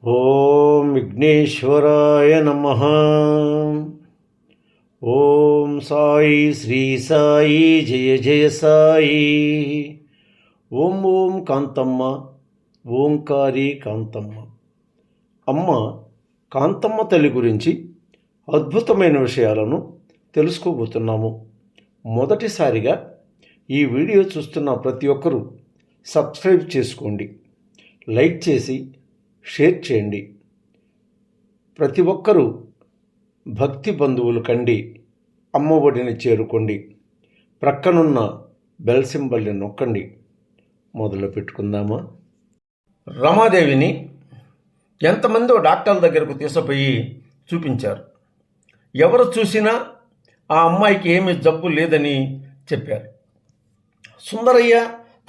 ఓం విఘ్నేశ్వరాయ నమః. ఓం సాయి శ్రీ సాయి జయ జయ సాయి. ఓం ఓం కాంతమ్మ, ఓంకారి కాంతమ్మ. అమ్మ కాంతమ్మ తల్లి గురించి అద్భుతమైన విషయాలను తెలుసుకోబోతున్నాము. మొదటిసారిగా ఈ వీడియో చూస్తున్న ప్రతి ఒక్కరూ సబ్స్క్రైబ్ చేసుకోండి, లైక్ చేసి షేర్ చేయండి. ప్రతి ఒక్కరూ భక్తి బంధువులు కండి అమ్మ ఒడిని చేరుకోండి. ప్రక్కనున్న బెల్ సింబల్ని నొక్కండి. మొదలు పెట్టుకుందామా? రమాదేవిని ఎంతమందో డాక్టర్ల దగ్గరకు తీసుకుపోయి చూపించారు. ఎవరు చూసినా ఆ అమ్మాయికి ఏమీ జబ్బు లేదని చెప్పారు. సుందరయ్య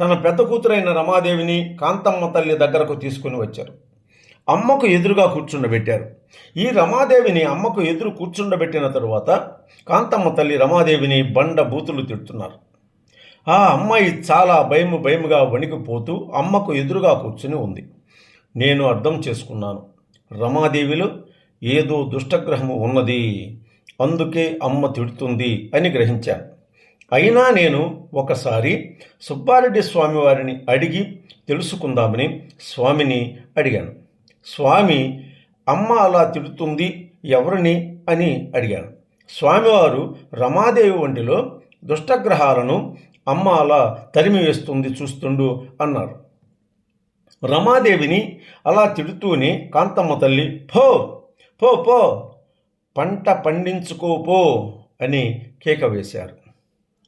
తన పెద్ద కూతురైన రమాదేవిని కాంతమ్మ తల్లి దగ్గరకు తీసుకుని వచ్చారు. అమ్మకు ఎదురుగా కూర్చుండబెట్టారు. ఈ రమాదేవిని అమ్మకు ఎదురు కూర్చుండబెట్టిన తరువాత కాంతమ్మ తల్లి రమాదేవిని బండ బూతులు తిడుతున్నారు. ఆ అమ్మాయి చాలా భయముగా వణికిపోతూ అమ్మకు ఎదురుగా కూర్చుని ఉంది. నేను అర్థం చేసుకున్నాను, రమాదేవిలో ఏదో దుష్టగ్రహము ఉన్నది, అందుకే అమ్మ తిడుతుంది అని గ్రహించాను. అయినా నేను ఒకసారి సుబ్బారెడ్డి స్వామి వారిని అడిగి తెలుసుకుందామని స్వామిని అడిగాను. స్వామి, అమ్మ అలా తిడుతుంది ఎవరిని అని అడిగాను. స్వామివారు, రమాదేవి ఒంటిలో దుష్టగ్రహాలను అమ్మ అలా తరిమి వేస్తుంది చూస్తుండు అన్నారు. రమాదేవిని అలా తిడుతూనే కాంతమ్మ తల్లి, పో పో పో, పంట పండించుకోపో అని కేక వేశారు.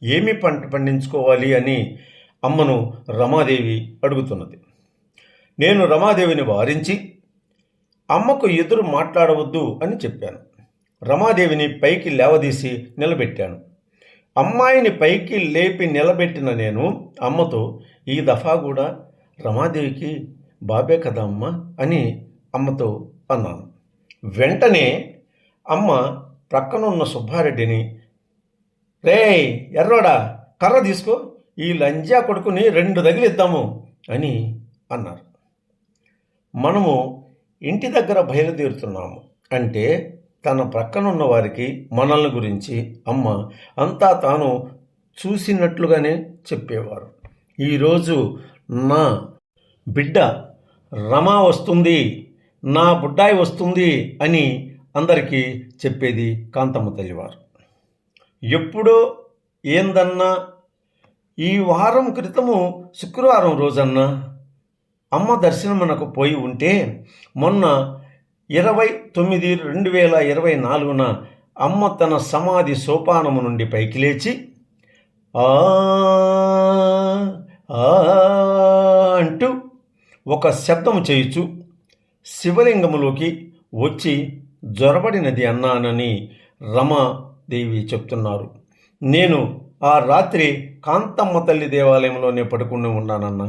ఏమి పంట పండించుకోవాలి అని అమ్మను రమాదేవి అడుగుతున్నది. నేను రమాదేవిని వారించి అమ్మకు ఎదురు మాట్లాడవద్దు అని చెప్పాను. రమాదేవిని పైకి లేవదీసి నిలబెట్టాను. అమ్మాయిని పైకి లేపి నిలబెట్టిన నేను అమ్మతో, ఈ దఫా కూడా రమాదేవికి బాబే కదా అమ్మ అని అమ్మతో అన్నాను. వెంటనే అమ్మ ప్రక్కనున్న సుబ్బారెడ్డిని, రేయ్ ఎర్రోడా, కర్ర తీసుకో, ఈ లంజా కొడుకుని 2 తగిలిద్దాము అని అన్నారు. మనము ఇంటి దగ్గర బయలుదేరుతున్నాము అంటే తన ప్రక్కనున్న వారికి మనల్ని గురించి అమ్మ అంతా తాను చూసినట్లుగానే చెప్పేవారు. ఈరోజు నా బిడ్డ రమా వస్తుంది, నా బుడ్డాయి వస్తుంది అని అందరికీ చెప్పేది కాంతమ్మ తల్లివారు. ఎప్పుడో ఏందన్నా ఈ వారం క్రితము శుక్రవారం రోజన్నా అమ్మ దర్శనమునకు పోయి ఉంటే మొన్న 20/9/2024 అమ్మ తన సమాధి సోపానము నుండి పైకి లేచి అంటూ ఒక శబ్దము చేయుచు శివలింగములోకి వచ్చి జొరబడినది అన్నానని రమాదేవి చెప్తున్నారు. నేను ఆ రాత్రి కాంతమ్మ తల్లి దేవాలయంలోనే పడుకుని ఉన్నానన్నా.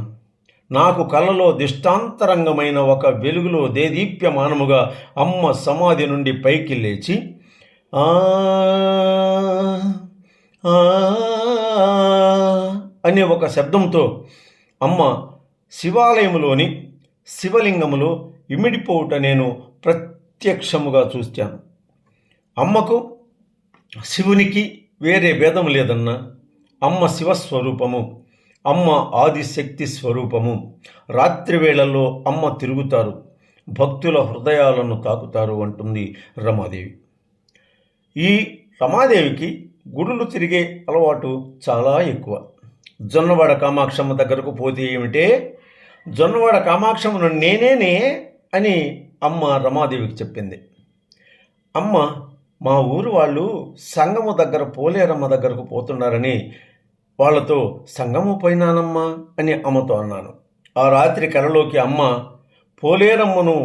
నాకు కలలో దిష్టాంతరంగమైన ఒక వెలుగులో దేదీప్యమానముగా అమ్మ సమాధి నుండి పైకి లేచి అనే ఒక శబ్దంతో అమ్మ శివాలయములోని శివలింగములో ఇమిడిపోవుట నేను ప్రత్యక్షముగా చూశాను. అమ్మకు శివునికి వేరే భేదం లేదన్నా. అమ్మ శివస్వరూపము, అమ్మ ఆదిశక్తి స్వరూపము. రాత్రి వేళల్లో అమ్మ తిరుగుతారు, భక్తుల హృదయాలను తాకుతారు అంటుంది రమాదేవి. ఈ రమాదేవికి గుడులు తిరిగే అలవాటు చాలా ఎక్కువ. జొన్నవాడ కామాక్షమ్మ దగ్గరకు పోతే ఏమిటే, జొన్నవాడ కామాక్షమ్మను నేనేనే అని అమ్మ రమాదేవికి చెప్పింది. అమ్మ, మా ఊరు వాళ్ళు సంగము దగ్గర పోలేరమ్మ దగ్గరకు పోతున్నారని వాళ్లతో సంగము పోయినానమ్మా అని అమ్మతో అన్నాను. ఆ రాత్రి కలలోకి అమ్మ, పోలేరమ్మను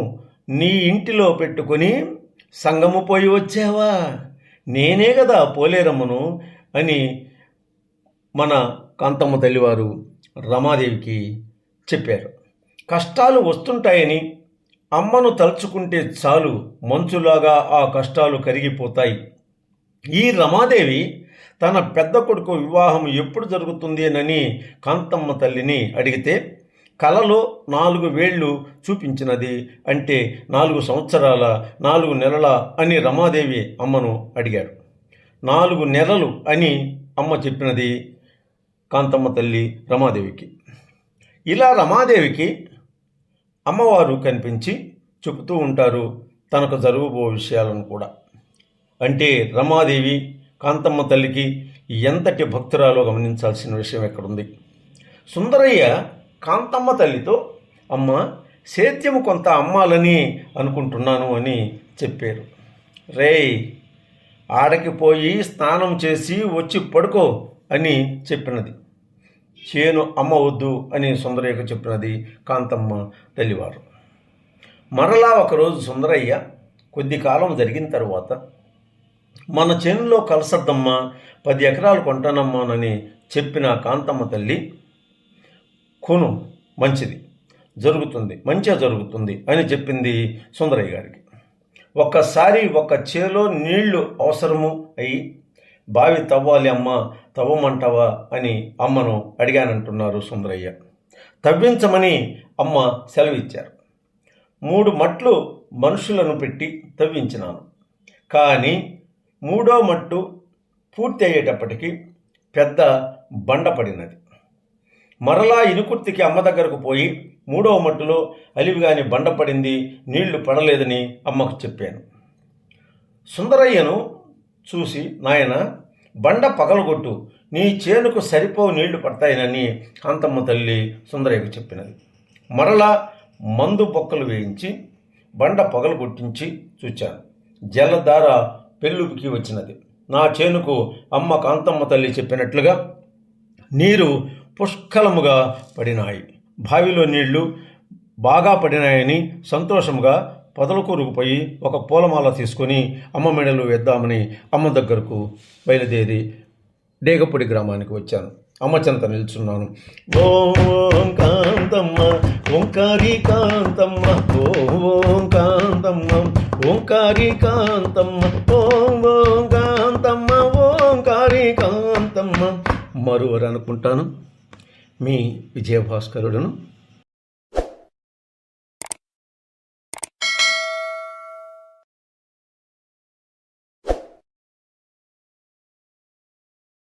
నీ ఇంటిలో పెట్టుకొని సంగము పోయి వచ్చావా, నేనే కదా పోలేరమ్మను అని మన కాంతమ్మ తల్లివారు రమాదేవికి చెప్పారు. కష్టాలు వస్తుంటాయని అమ్మను తలుచుకుంటే చాలు, మంచులాగా ఆ కష్టాలు కరిగిపోతాయి. ఈ రమాదేవి తన పెద్ద కొడుకు వివాహం ఎప్పుడు జరుగుతుంది అని కాంతమ్మ తల్లిని అడిగితే కలలో 4 వేళ్ళు చూపించినది అంటే 4 సంవత్సరాల 4 నెలల అని రమాదేవి అమ్మను అడిగాడు. 4 నెలలు అని అమ్మ చెప్పినది కాంతమ్మ తల్లి రమాదేవికి. ఇలా రమాదేవికి అమ్మవారు కనిపించి చెబుతూ ఉంటారు తనకు జరగబో విషయాలను కూడా. అంటే రమాదేవి కాంతమ్మ తల్లికి ఎంతటి భక్తురాలో గమనించాల్సిన విషయం ఎక్కడుంది. సుందరయ్య కాంతమ్మ తల్లితో, అమ్మ సేద్యము కొంత అమ్మాలని అనుకుంటున్నాను అని చెప్పారు. రేయ్, ఆడకి పోయి స్నానం చేసి వచ్చి పడుకో అని చెప్పినది. చేను అమ్మవద్దు అని సుందరయ్యకు చెప్పినది కాంతమ్మ తల్లివారు. మరలా ఒకరోజు సుందరయ్య కొద్ది కాలం జరిగిన తరువాత, మన చేనులో కలసద్దమ్మా, 10 ఎకరాలు కొంటానమ్మానని చెప్పిన కాంతమ్మ తల్లి, కొను, మంచిది మంచిగా జరుగుతుంది అని చెప్పింది సుందరయ్య గారికి. ఒక్కసారి ఒక చేలో నీళ్లు అవసరము అయి బావి తవ్వాలి అమ్మ, తవ్వమంటావా అని అమ్మను అడిగానంటున్నారు సుందరయ్య. తవ్వించమని అమ్మ సెలవిచ్చారు. 3 మట్లు మనుషులను పెట్టి తవ్వించినాను. కానీ 3వ మట్టు పూర్తి అయ్యేటప్పటికి పెద్ద బండ పడినది. మరలా ఇనుకుర్తికి అమ్మ దగ్గరకు పోయి 3వ మట్టులో అలివిగాని బండ పడింది, నీళ్లు పడలేదని అమ్మకు చెప్పాను. సుందరయ్యను చూసి, నాయన బండ పగలగొట్టు, నీ చేనుకు సరిపోవు నీళ్లు పడతాయనని కాంతమ్మ తల్లి సుందరయ్యకు చెప్పినది. మరలా మందు బొక్కలు వేయించి బండ పగలగొట్టించి చూచాను. జలధార పెళ్ళుకి వచ్చినది. నా చేనుకు అమ్మ కాంతమ్మ తల్లి చెప్పినట్లుగా నీరు పుష్కలముగా పడినాయి. బావిలో నీళ్లు బాగా పడినాయని సంతోషముగా పొదలకూరుకుపోయి ఒక పూలమాల తీసుకొని అమ్మ మెడలు వేద్దామని అమ్మ దగ్గరకు బయలుదేరి డేగపూడి గ్రామానికి వచ్చాను. అమ్మ చెంత నిల్చున్నాను. ఓం కాంతమ్మ ఓంకారి కాంతమ్మ, ఓం కాంతమ్మ ఓంకారి కాంతమ్మ, ఓం కాంతమ్మ ఓంకారి కాంతమ్మ. మరువరనుకుంటాను, మీ విజయభాస్కరుడును.